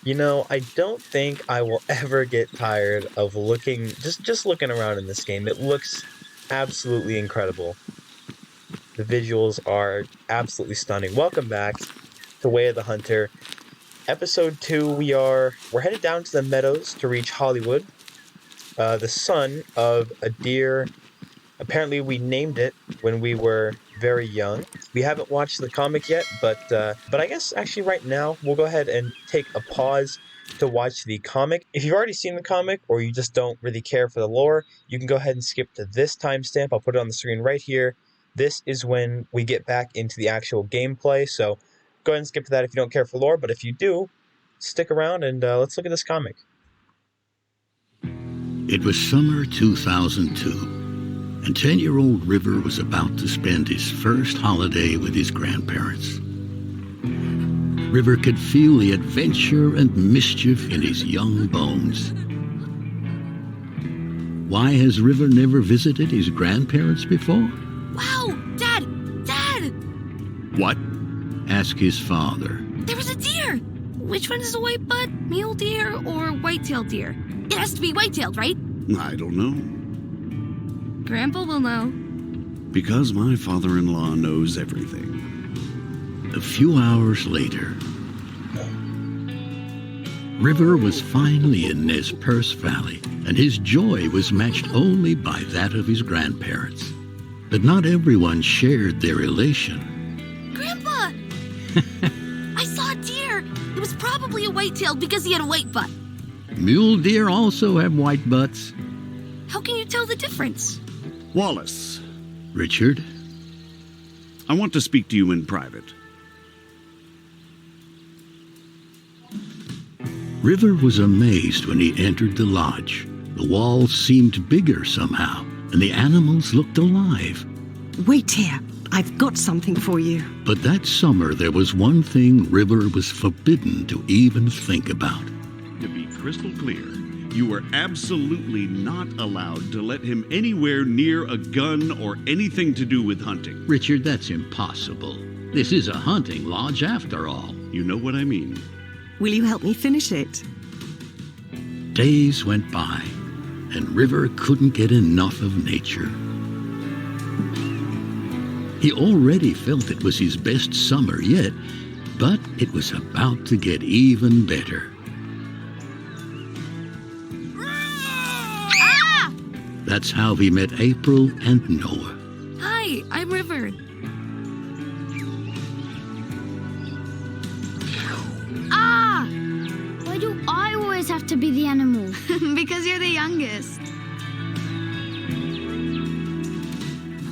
I don't think I will ever get tired of just looking around in this game. It looks absolutely incredible. The visuals are absolutely stunning. Welcome back to Way of the Hunter. Episode 2, we're headed down to the meadows to reach Hollywood, the son of a deer. Apparently, we named it when we were very young. We haven't watched the comic yet, but I guess actually right now we'll go ahead and take a pause to watch the comic. If you've already seen the comic or you just don't really care for the lore, you can go ahead and skip to this timestamp. I'll put it on the screen right here. This is when we get back into the actual gameplay, so go ahead and skip to that if you don't care for lore, but if you do, stick around and let's look at this comic. It was summer 2002, and 10-year-old River was about to spend his first holiday with his grandparents. River could feel the adventure and mischief in his young bones. Why has River never visited his grandparents before? Wow! Dad! Dad! What? Asked his father. There was a deer! Which one is a white butt? Mule deer or white-tailed deer? It has to be white-tailed, right? I don't know. Grandpa will know. Because my father-in-law knows everything. A few hours later, River was finally in Nez Perce Valley, and his joy was matched only by that of his grandparents. But not everyone shared their elation. Grandpa! I saw a deer! It was probably a white-tailed because he had a white butt. Mule deer also have white butts. How can you tell the difference? Wallace, Richard, I want to speak to you in private. River was amazed when he entered the lodge. The walls seemed bigger somehow, and the animals looked alive. Wait here. I've got something for you. But that summer, there was one thing River was forbidden to even think about. To be crystal clear, you are absolutely not allowed to let him anywhere near a gun or anything to do with hunting. Richard, that's impossible. This is a hunting lodge after all. You know what I mean. Will you help me finish it? Days went by, and River couldn't get enough of nature. He already felt it was his best summer yet, but it was about to get even better. Ah! That's how he met April and Noah. Hi, I'm River. Ah! Why do I always have to be the animal? Because you're the youngest.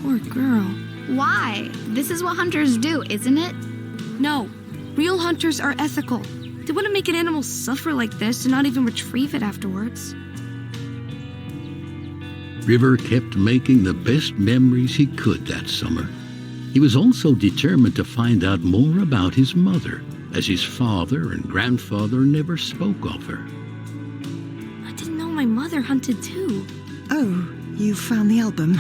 Poor girl. Why? This is what hunters do, isn't it? No, real hunters are ethical. They wouldn't make an animal suffer like this and not even retrieve it afterwards. River kept making the best memories he could that summer. He was also determined to find out more about his mother, as his father and grandfather never spoke of her. I didn't know my mother hunted too. Oh, you found the album.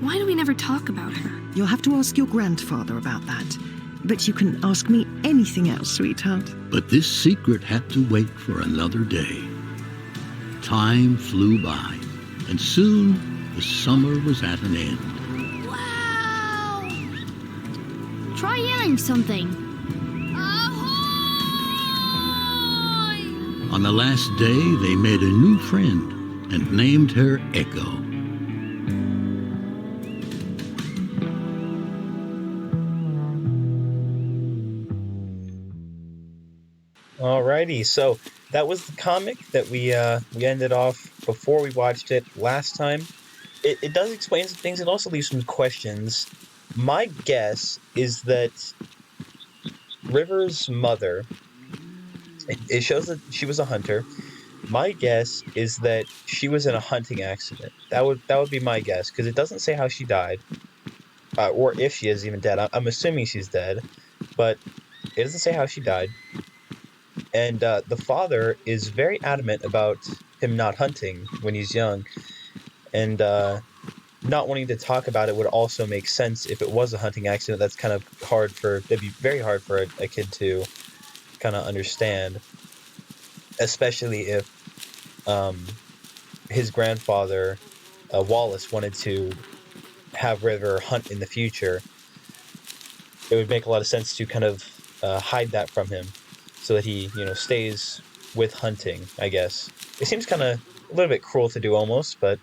Why do we never talk about her? You'll have to ask your grandfather about that. But you can ask me anything else, sweetheart. But this secret had to wait for another day. Time flew by, and soon the summer was at an end. Wow! Try yelling something. Ahoy! On the last day, they made a new friend and named her Echo. Alrighty, so that was the comic that we ended off before we watched it last time. It does explain some things. It also leaves some questions. My guess is that River's mother, it shows that she was a hunter. My guess is that she was in a hunting accident. That would be my guess, because it doesn't say how she died, or if she is even dead. I'm assuming she's dead, but it doesn't say how she died. And the father is very adamant about him not hunting when he's young. And not wanting to talk about it would also make sense if it was a hunting accident. That's kind of hard that'd be very hard for a kid to kind of understand, especially if his grandfather, Wallace, wanted to have River hunt in the future. It would make a lot of sense to kind of hide that from him so that he, stays with hunting, I guess. It seems kind of a little bit cruel to do almost, but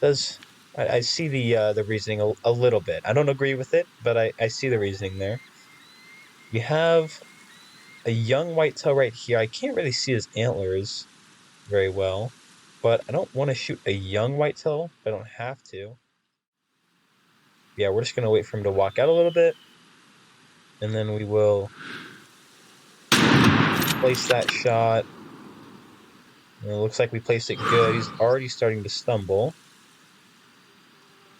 I see the reasoning a little bit. I don't agree with it, but I see the reasoning there. We have a young whitetail right here. I can't really see his antlers very well, but I don't want to shoot a young whitetail if I don't have to. Yeah, we're just going to wait for him to walk out a little bit, and then we will place that shot. And it looks like we placed it good. He's already starting to stumble.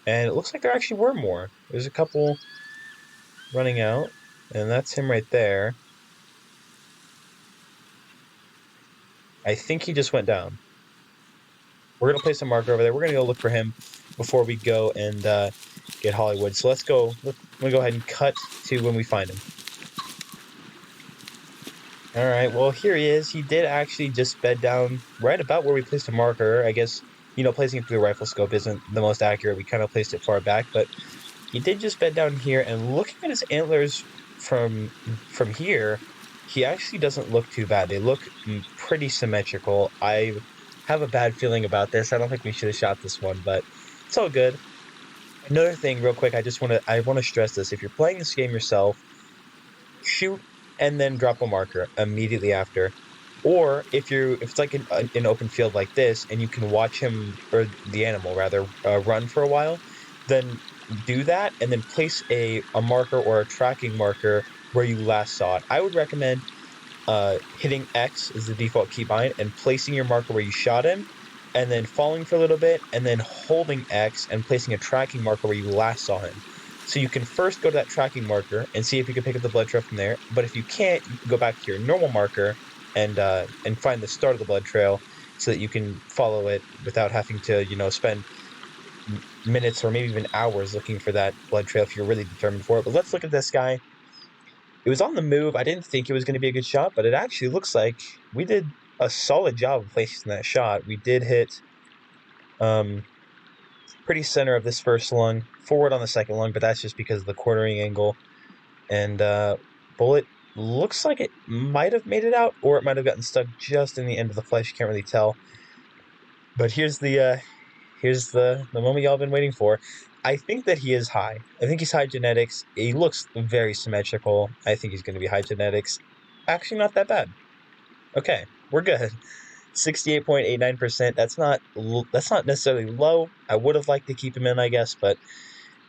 And it looks like there actually were more. There's a couple running out, and that's him right there. I think he just went down. We're going to place a marker over there. We're going to go look for him before we go and get Hollywood. So let's go. I'm going to go ahead and cut to when we find him. All right, well, here he is. He did actually just bed down right about where we placed a marker. I guess, placing it through the rifle scope isn't the most accurate. We kind of placed it far back, but he did just bed down here. And looking at his antlers from here, he actually doesn't look too bad. They look pretty symmetrical. I have a bad feeling about this. I don't think we should have shot this one, but it's all good. Another thing, real quick, I want to stress this. If you're playing this game yourself, shoot and then drop a marker immediately after. Or if it's like an open field like this, and you can watch him, or the animal rather, run for a while, then do that, and then place a marker or a tracking marker where you last saw it. I would recommend hitting X as the default keybind and placing your marker where you shot him, and then falling for a little bit, and then holding X and placing a tracking marker where you last saw him. So you can first go to that tracking marker and see if you can pick up the blood trail from there. But if you can't, you can go back to your normal marker and find the start of the blood trail so that you can follow it without having to, spend minutes or maybe even hours looking for that blood trail if you're really determined for it. But let's look at this guy. It was on the move. I didn't think it was going to be a good shot, but it actually looks like we did a solid job of placing that shot. We did hit pretty center of this first lung, forward on the second lung, but that's just because of the quartering angle. And bullet looks like it might have made it out, or it might have gotten stuck just in the end of the flesh. You can't really tell. But here's the moment y'all been waiting for. I think that he is high. I think he's high genetics. He looks very symmetrical. I think he's going to be high genetics. Actually, not that bad. Okay, we're good. 68.89%. That's not necessarily low. I would have liked to keep him in, I guess, but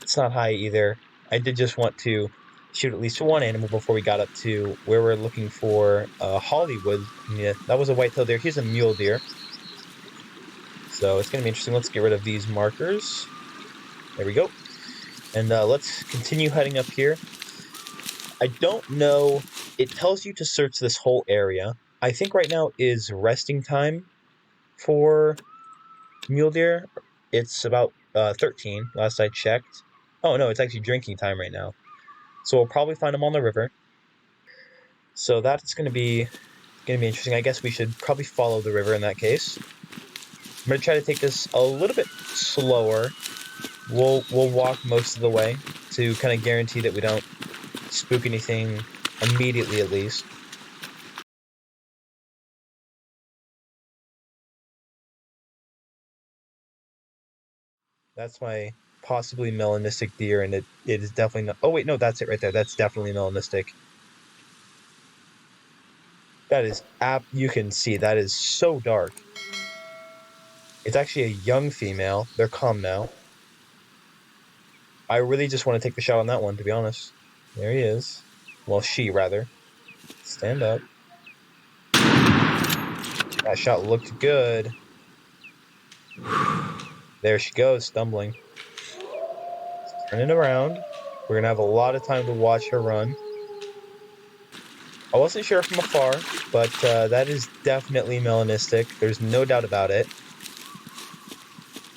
it's not high either. I did just want to shoot at least one animal before we got up to where we're looking for Hollywood. Yeah, that was a whitetail deer. Here's a mule deer. So it's going to be interesting. Let's get rid of these markers. There we go. And let's continue heading up here. I don't know. It tells you to search this whole area. I think right now is resting time for mule deer. It's about 13, last I checked. Oh, no, it's actually drinking time right now. So we'll probably find them on the river. So that's going to be interesting. I guess we should probably follow the river in that case. I'm going to try to take this a little bit slower. We'll walk most of the way to kind of guarantee that we don't spook anything immediately, at least. That's my possibly melanistic deer, and it is definitely not... Oh, wait, no, that's it right there. That's definitely melanistic. That is... You can see, that is so dark. It's actually a young female. They're calm now. I really just want to take the shot on that one, to be honest. There he is. Well, she, rather. Stand up. That shot looked good. There she goes, stumbling. Turning around. We're going to have a lot of time to watch her run. I wasn't sure from afar, but that is definitely melanistic. There's no doubt about it.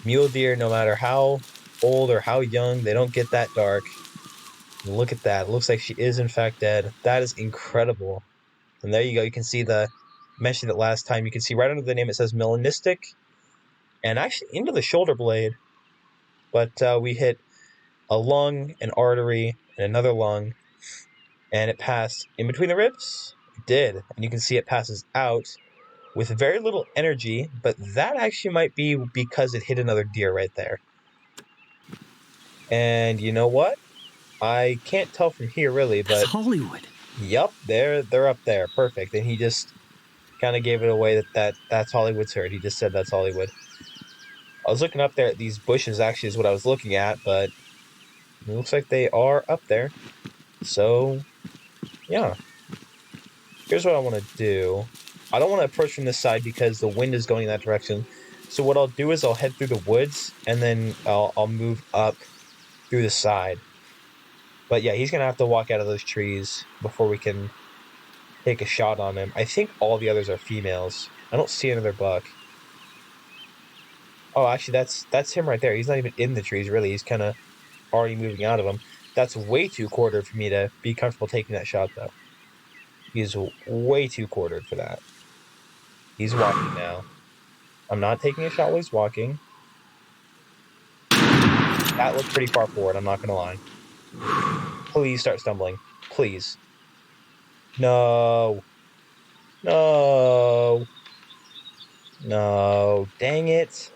Mule deer, no matter how old or how young, they don't get that dark. Look at that. It looks like she is in fact dead. That is incredible. And there you go. You can see mentioned it last time. You can see right under the name it says melanistic, and actually into the shoulder blade. But we hit a lung, an artery, and another lung, and it passed in between the ribs. It did, and you can see it passes out with very little energy, but that actually might be because it hit another deer right there. And you know what? I can't tell from here really, but That's Hollywood. Yup, they're up there. Perfect. And he just kind of gave it away that's Hollywood's herd. He just said that's Hollywood. I was looking up there at these bushes, actually, is what I was looking at, but it looks like they are up there. So, yeah. Here's what I want to do. I don't want to approach from this side because the wind is going in that direction. So what I'll do is I'll head through the woods, and then I'll move up through the side. But yeah, he's going to have to walk out of those trees before we can take a shot on him. I think all the others are females. I don't see another buck. Oh, actually, that's him right there. He's not even in the trees, really. He's kind of already moving out of them. That's way too quartered for me to be comfortable taking that shot, though. He's way too quartered for that. He's walking now. I'm not taking a shot while he's walking. That looked pretty far forward, I'm not going to lie. Please start stumbling. Please. No. No. No. Dang it.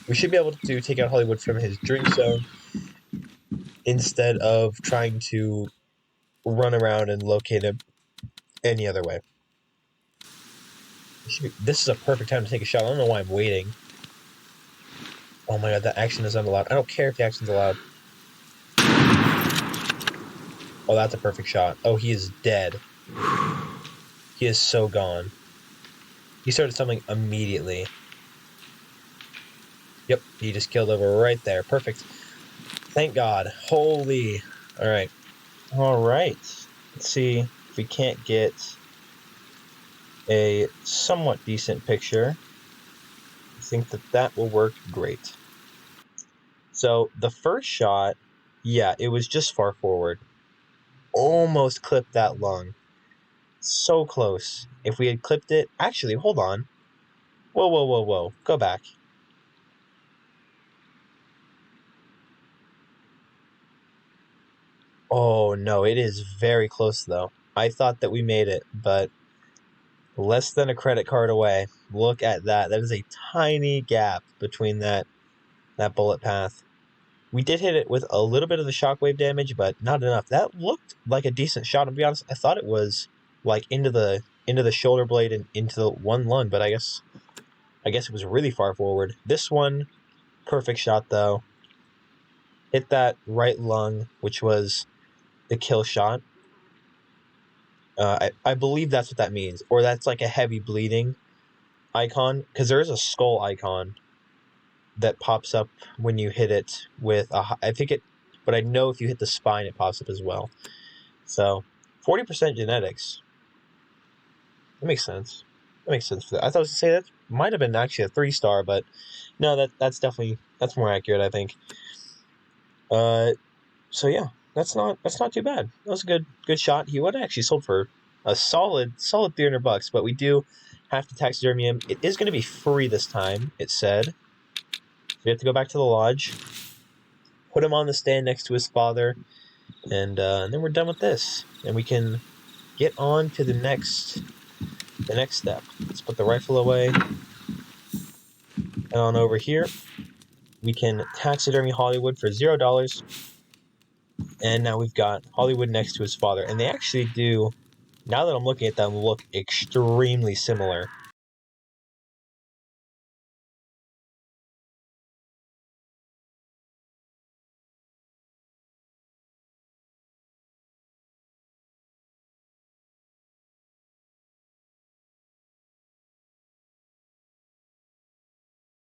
We should be able to take out Hollywood from his drink zone instead of trying to run around and locate him any other way. This is a perfect time to take a shot. I don't know why I'm waiting. Oh my god, that action is unallowed. I don't care if the action's allowed. Oh, that's a perfect shot. Oh, he is dead. He is so gone. He started stumbling immediately. Yep, he just killed over right there. Perfect. Thank God. Holy. Alright. Alright. Let's see if we can't get a somewhat decent picture. I think that will work great. So, the first shot, yeah, it was just far forward. Almost clipped that lung. So close. If we had clipped it... Actually, hold on. Whoa, whoa, whoa, whoa. Go back. Oh, no, it is very close, though. I thought that we made it, but less than a credit card away. Look at that. That is a tiny gap between that bullet path. We did hit it with a little bit of the shockwave damage, but not enough. That looked like a decent shot, to be honest. I thought it was like into the shoulder blade and into the one lung, but I guess it was really far forward. This one, perfect shot though. Hit that right lung, which was the kill shot. I believe that's what that means, or that's like a heavy bleeding icon, because there is a skull icon that pops up when you hit it with but I know if you hit the spine it pops up as well. So 40% genetics. That makes sense. That makes sense for that. I thought I was gonna say that might have been actually a 3-star, but no, that's more accurate, I think. So yeah, that's not too bad. That was a good shot. He would have actually sold for a solid $300, but we do have to taxidermy him. It is going to be free this time, it said. We have to go back to the lodge, put him on the stand next to his father, and then we're done with this. And we can get on to the next step. Let's put the rifle away. And on over here, we can taxidermy Hollywood for $0. And now we've got Hollywood next to his father. And they actually do, now that I'm looking at them, look extremely similar.